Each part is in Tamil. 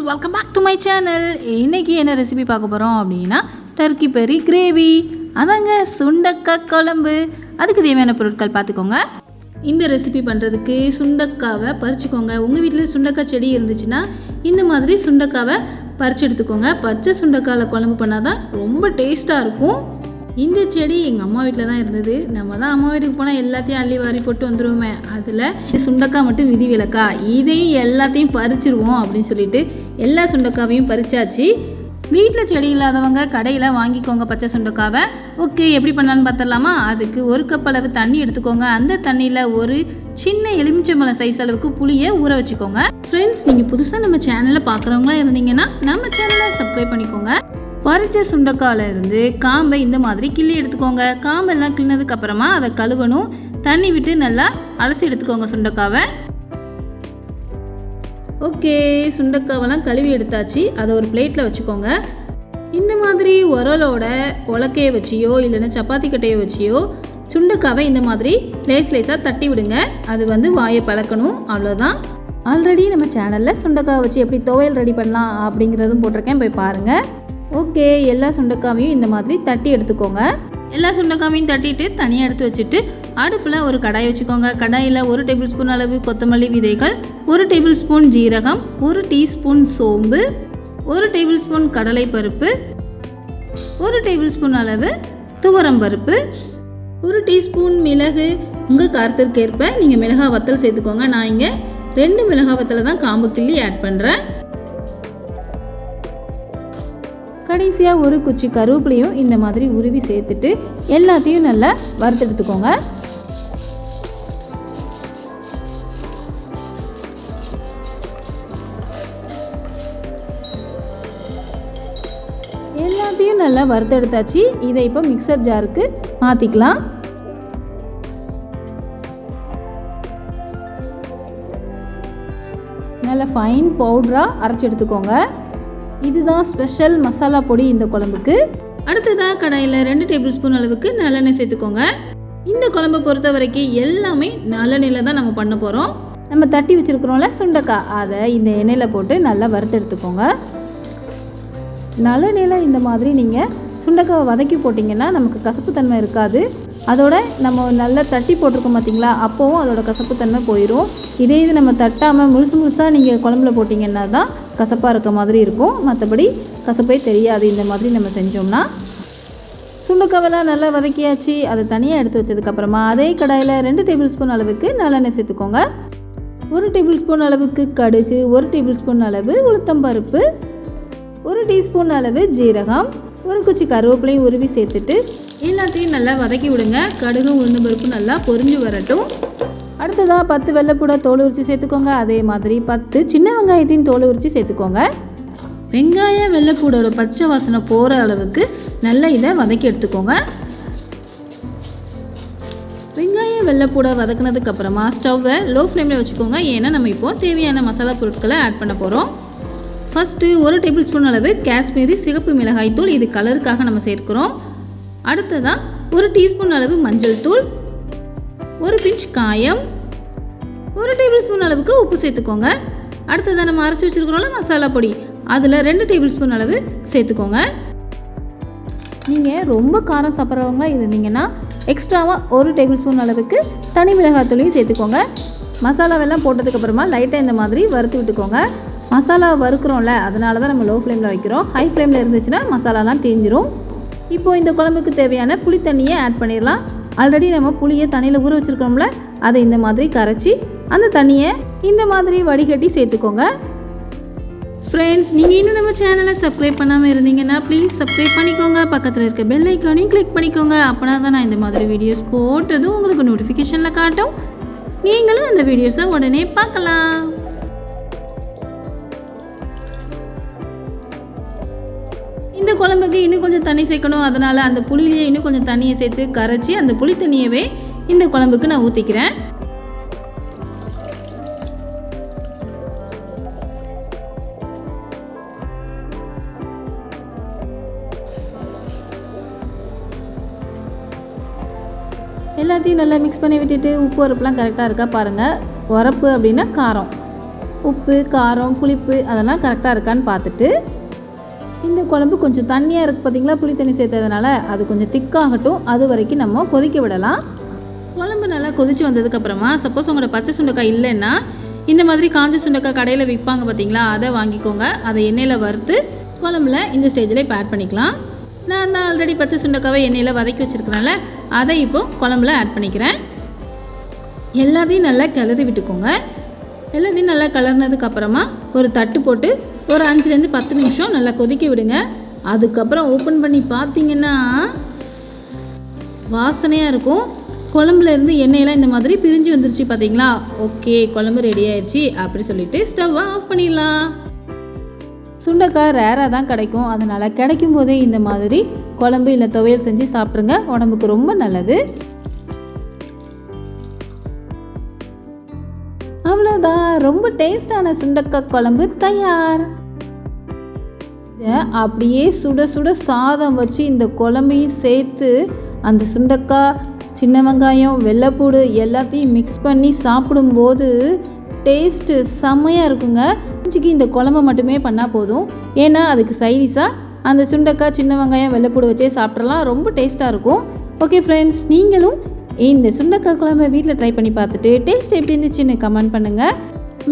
Welcome back to my channel. இன்றைக்கி என்ன ரெசிபி பார்க்க போகிறோம் அப்படின்னா டர்க்கி பெரி கிரேவி, அதாங்க சுண்டக்காய் குழம்பு. அதுக்கு தேவையான பொருட்கள் பார்த்துக்கோங்க. இந்த ரெசிபி பண்ணுறதுக்கு சுண்டக்காவை பறிச்சுக்கோங்க. உங்கள் வீட்டில் சுண்டக்காய் செடி இருந்துச்சுன்னா இந்த மாதிரி சுண்டக்காவை பறித்து எடுத்துக்கோங்க. பச்சை சுண்டக்காயில் குழம்பு பண்ணால் தான் ரொம்ப டேஸ்ட்டாக இருக்கும். இந்த செடி எங்கள் அம்மா வீட்டில் தான் இருந்தது. நம்ம தான் அம்மா வீட்டுக்கு போனால் எல்லாத்தையும் அள்ளி வாரி போட்டு வந்துடுவோமே, அதில் சுண்டக்காய் மட்டும் விதி விலக்கா, இதையும் எல்லாத்தையும் பறிச்சிருவோம் அப்படின்னு சொல்லிட்டு எல்லா சுண்டக்காவையும் பறிச்சாச்சு. வீட்டில் செடி இல்லாதவங்க கடையில் வாங்கிக்கோங்க பச்சை சுண்டக்காவை. ஓகே, எப்படி பண்ணலான்னு பார்த்துடலாமா? அதுக்கு 1 கப் அளவு தண்ணி எடுத்துக்கோங்க. அந்த தண்ணியில் ஒரு சின்ன எலுமிச்சம்பழம் சைஸ் அளவுக்கு புளியை ஊற வச்சுக்கோங்க. ஃப்ரெண்ட்ஸ், நீங்கள் புதுசாக நம்ம சேனலை பார்க்குறவங்களா இருந்தீங்கன்னா நம்ம சேனலை சப்ஸ்கிரைப் பண்ணிக்கோங்க. பறிச்ச சுண்டக்காயில் இருந்து காம்பை இந்த மாதிரி கிள்ளி எடுத்துக்கோங்க. காம்பெல்லாம் கிள்ளினதுக்கு அப்புறமா அதை கழுவணும். தண்ணி விட்டு நல்லா அலசி எடுத்துக்கோங்க சுண்டக்காவை. ஓகே, சுண்டக்காவெல்லாம் கழுவி எடுத்தாச்சு. அதை ஒரு பிளேட்டில் வச்சுக்கோங்க. இந்த மாதிரி உரலோட உலக்கையை வச்சியோ இல்லைன்னா சப்பாத்தி கட்டையை வச்சியோ சுண்டக்காவை இந்த மாதிரி லேஸாக தட்டி விடுங்க. அது வாயை பழக்கணும், அவ்வளோதான். ஆல்ரெடி நம்ம சேனலில் சுண்டக்காவை வச்சு எப்படி துவையல் ரெடி பண்ணலாம் அப்படிங்கிறதும் போட்டிருக்கேன், போய் பாருங்கள். ஓகே, எல்லா சுண்டக்காவையும் இந்த மாதிரி தட்டி எடுத்துக்கோங்க. எல்லா சுண்டக்காவையும் தட்டிட்டு தனியாக எடுத்து வச்சுட்டு அடுப்பில் ஒரு கடாய் வச்சுக்கோங்க. கடாயில் 1 டேபிள் ஸ்பூன் அளவு கொத்தமல்லி விதைகள், 1 டேபிள் ஸ்பூன் ஜீரகம், 1 டீஸ்பூன் சோம்பு, 1 டேபிள் ஸ்பூன் கடலைப்பருப்பு, 1 டேபிள் ஸ்பூன் அளவு துவரம்பருப்பு, 1 டீஸ்பூன் மிளகு. உங்கள் காரத்திற்கேற்ப நீங்கள் மிளகாய் வத்தல் சேர்த்துக்கோங்க. நான் இங்கே 2 மிளகாய் வத்தலை தான் காம்பு கிள்ளி ஆட் பண்ணுறேன். கடைசியாக 1 குச்சி கருவேப்பிலையும் இந்த மாதிரி உருவி சேர்த்துட்டு எல்லாத்தையும் நல்லா வறுத்தெடுத்துக்கோங்க. எல்லாத்தையும் நல்லா வறுத்தெடுத்தாச்சு. இதை இப்போ மிக்சர் ஜாருக்கு மாற்றிக்கலாம். நல்லா ஃபைன் பவுடராக அரைச்சி எடுத்துக்கோங்க. இதுதான் ஸ்பெஷல் மசாலா பொடி இந்த குழம்புக்கு. அடுத்ததாக கடாயில் 2 டேபிள் ஸ்பூன் அளவுக்கு நல்லெண்ணெய் சேர்த்துக்கோங்க. இந்த குழம்பை பொறுத்த வரைக்கும் எல்லாமே நல்லெண்ணெயில் தான் நம்ம பண்ண போகிறோம். நம்ம தட்டி வச்சுருக்கிறோம்ல சுண்டக்காய், அதை இந்த எண்ணெயில் போட்டு நல்லா வறுத்து எடுத்துக்கோங்க. நல்லெண்ணெயில் இந்த மாதிரி நீங்கள் சுண்டக்காவை வதக்கி போட்டிங்கன்னா நமக்கு கசப்புத்தன்மை இருக்காது. அதோட நம்ம நல்லா தட்டி போட்டிருக்கோம் பார்த்தீங்களா, அப்போவும் அதோட கசப்புத்தன்மை போயிடும். இதே இது நம்ம தட்டாமல் முழுசாக நீங்கள் குழம்புல போட்டிங்கன்னா தான் கசப்பாக இருக்க மாதிரி இருக்கும். மற்றபடி கசப்பே தெரியாது இந்த மாதிரி நம்ம செஞ்சோம்னா. சுண்டக்காவெல்லாம் நல்லா வதக்கியாச்சு. அதை தனியாக எடுத்து வச்சதுக்கப்புறமா அதே கடாயில் 2 டேபிள் ஸ்பூன் அளவுக்கு நல்லெண்ணெய் சேர்த்துக்கோங்க. 1 டேபிள் ஸ்பூன் அளவுக்கு கடுகு, 1 டேபிள் ஸ்பூன் அளவு உளுத்தம்பருப்பு, 1 டீஸ்பூன் அளவு ஜீரகம், 1 குச்சி கருவேப்பிலையும் உருவி சேர்த்துட்டு எல்லாத்தையும் நல்லா வதக்கி விடுங்க. கடுகு உளுந்தம்பருப்பு நல்லா பொரிஞ்சு வரட்டும். அடுத்ததாக 10 வெள்ளைப்பூடை தோல் உரித்து சேர்த்துக்கோங்க. அதே மாதிரி 10 சின்ன வெங்காயத்தையும் தோல் உரித்து சேர்த்துக்கோங்க. வெங்காயம் வெள்ளைப்பூடோட பச்சை வாசனை போகிற அளவுக்கு நல்லா இதை வதக்கி எடுத்துக்கோங்க. வெங்காயம் வெள்ளைப்பூடை வதக்கினதுக்கப்புறமா ஸ்டவ்வை லோ ஃப்ளேமில் வச்சுக்கோங்க. ஏன்னா நம்ம இப்போது தேவையான மசாலா பொருட்களை ஆட் பண்ண போகிறோம். ஃபஸ்ட்டு 1 டேபிள் ஸ்பூன் அளவு காஷ்மீரி சிகப்பு மிளகாய் தூள், இது கலருக்காக நம்ம சேர்க்குறோம். அடுத்ததாக 1 டீஸ்பூன் அளவு மஞ்சள் தூள், 1 பிஞ்ச் காயம், 1 டேபிள் ஸ்பூன் அளவுக்கு உப்பு சேர்த்துக்கோங்க. அடுத்ததாக நம்ம அரைச்சி வச்சுருக்கிறோம்ல மசாலா பொடி, அதில் 2 டேபிள் ஸ்பூன் அளவு சேர்த்துக்கோங்க. நீங்கள் ரொம்ப காரம் சாப்பிட்றவங்களா இருந்தீங்கன்னா எக்ஸ்ட்ராவாக 1 டேபிள் ஸ்பூன் அளவுக்கு தனி மிளகாய் தூளையும் சேர்த்துக்கோங்க. மசாலாவெல்லாம் போட்டதுக்கப்புறமா லைட்டாக இந்த மாதிரி வறுத்து விட்டுக்கோங்க. மசாலா வறுக்கிறோம்ல, அதனால தான் நம்ம லோ ஃப்ளேமில் வைக்கிறோம். ஹை ஃப்ளேமில் இருந்துச்சுன்னா மசாலாலாம் தீஞ்சிரும். இப்போது இந்த குழம்புக்கு தேவையான புளி தண்ணியை ஆட் பண்ணிடலாம். ஆல்ரெடி நம்ம புளியை தண்ணியில் ஊற வச்சுருக்கோம்ல, அதை இந்த மாதிரி கரைச்சி அந்த தண்ணியை இந்த மாதிரி வடிகட்டி சேர்த்துக்கோங்க. ஃப்ரெண்ட்ஸ், நீங்கள் இன்னும் நம்ம சேனலை சப்ஸ்கிரைப் பண்ணாமல் இருந்தீங்கன்னா ப்ளீஸ் சப்ஸ்கிரைப் பண்ணிக்கோங்க. பக்கத்தில் இருக்க பெல் ஐக்கானையும் கிளிக் பண்ணிக்கோங்க. அப்படின்னா தான் நான் இந்த மாதிரி வீடியோஸ் போட்டதும் உங்களுக்கு நோட்டிஃபிகேஷனில் காட்டும். நீங்களும் அந்த வீடியோஸை உடனே பார்க்கலாம். இந்த குழம்புக்கு இன்னும் கொஞ்சம் தண்ணி சேர்க்கணும். அதனால் அந்த புளியிலேயே இன்னும் கொஞ்சம் தண்ணியை சேர்த்து கரைச்சி அந்த புளி தண்ணியவே இந்த குழம்புக்கு நான் ஊற்றிக்கிறேன். எல்லாத்தையும் நல்லா மிக்ஸ் பண்ணி விட்டுட்டு உப்பு உரப்புலாம் கரெக்டாக இருக்கா பாருங்கள். உரப்பு அப்படின்னா காரம், உப்பு, காரம், புளிப்பு அதெல்லாம் கரெக்டாக இருக்கான்னு பார்த்துட்டு இந்த குழம்பு கொஞ்சம் தண்ணியாக இருக்குது பார்த்திங்களா, புளி தண்ணி சேர்த்ததுனால அது கொஞ்சம் திக்காகட்டும். அது வரைக்கும் நம்ம கொதிக்க விடலாம். குழம்பு நல்லா கொதித்து வந்ததுக்கப்புறமா சப்போஸ் உங்களோட பச்சை சுண்டைக்காய் இல்லைன்னா இந்த மாதிரி காஞ்ச சுண்டைக்காய் கடையில் விற்பாங்க பார்த்திங்களா, அதை வாங்கிக்கோங்க. அதை எண்ணெயில் வறுத்து குழம்புல இந்த ஸ்டேஜில் இப்போ ஆட் பண்ணிக்கலாம். நான் தான் ஆல்ரெடி பச்சை சுண்டைக்காவை எண்ணெயில் வதக்கி வச்சுருக்கிறனால அதை இப்போது குழம்புல ஆட் பண்ணிக்கிறேன். எல்லாத்தையும் நல்லா கிளறி விட்டுக்கோங்க. எல்லாத்தையும் நல்லா கிளறினதுக்கப்புறமா ஒரு தட்டு போட்டு ஒரு 5லேருந்து 10 நிமிஷம் நல்லா கொதிக்க விடுங்க. அதுக்கப்புறம் ஓப்பன் பண்ணி பார்த்தீங்கன்னா வாசனையாக இருக்கும். குழம்புலேருந்து எண்ணெயெல்லாம் இந்த மாதிரி பிரிஞ்சு வந்துருச்சு பார்த்தீங்களா. ஓகே, குழம்பு ரெடி ஆயிடுச்சு அப்படி சொல்லிவிட்டு ஸ்டவ்வை ஆஃப் பண்ணிடலாம். சுண்டைக்காய் ரேராக தான் கிடைக்கும். அதனால் கிடைக்கும் போதே இந்த மாதிரி குழம்பு இல்லை துவையல் செஞ்சு சாப்பிட்ருங்க. உடம்புக்கு ரொம்ப நல்லது. அவ்வளோதான், ரொம்ப டேஸ்டான சுண்டைக்காய் குழம்பு தயார். இதை அப்படியே சுட சுட சாதம் வச்சு இந்த குழம்பையும் சேர்த்து அந்த சுண்டைக்காய், சின்ன வெங்காயம், வெள்ளைப்பூடு எல்லாத்தையும் மிக்ஸ் பண்ணி சாப்பிடும்போது டேஸ்ட்டு செம்மையாக இருக்குங்க. இன்றைக்கி இந்த குழம்பு மட்டுமே பண்ணால் போதும். ஏன்னா அதுக்கு சைடிஷாக அந்த சுண்டைக்காய், சின்ன வெங்காயம், வெள்ளைப்பூடு வச்சே சாப்பிட்றலாம். ரொம்ப டேஸ்ட்டாக இருக்கும். ஓகே ஃப்ரெண்ட்ஸ், நீங்களும் இந்த சுண்டைக்காய் குழம்பை வீட்டில் ட்ரை பண்ணி பார்த்துட்டு டேஸ்ட் எப்படி இருந்துச்சுன்னு கமெண்ட் பண்ணுங்கள்.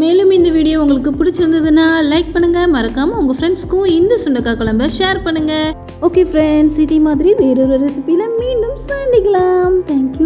மேலும் இந்த வீடியோ உங்களுக்கு பிடிச்சிருந்ததுன்னா லைக் பண்ணுங்கள். மறக்காமல் உங்கள் ஃப்ரெண்ட்ஸ்க்கும் இந்த சுண்டைக்காய் குழம்பை ஷேர் பண்ணுங்கள். ஓகே ஃப்ரெண்ட்ஸ், இதே மாதிரி வேறொரு ரெசிபியில் மீண்டும் சந்திக்கலாம். தேங்க்யூ.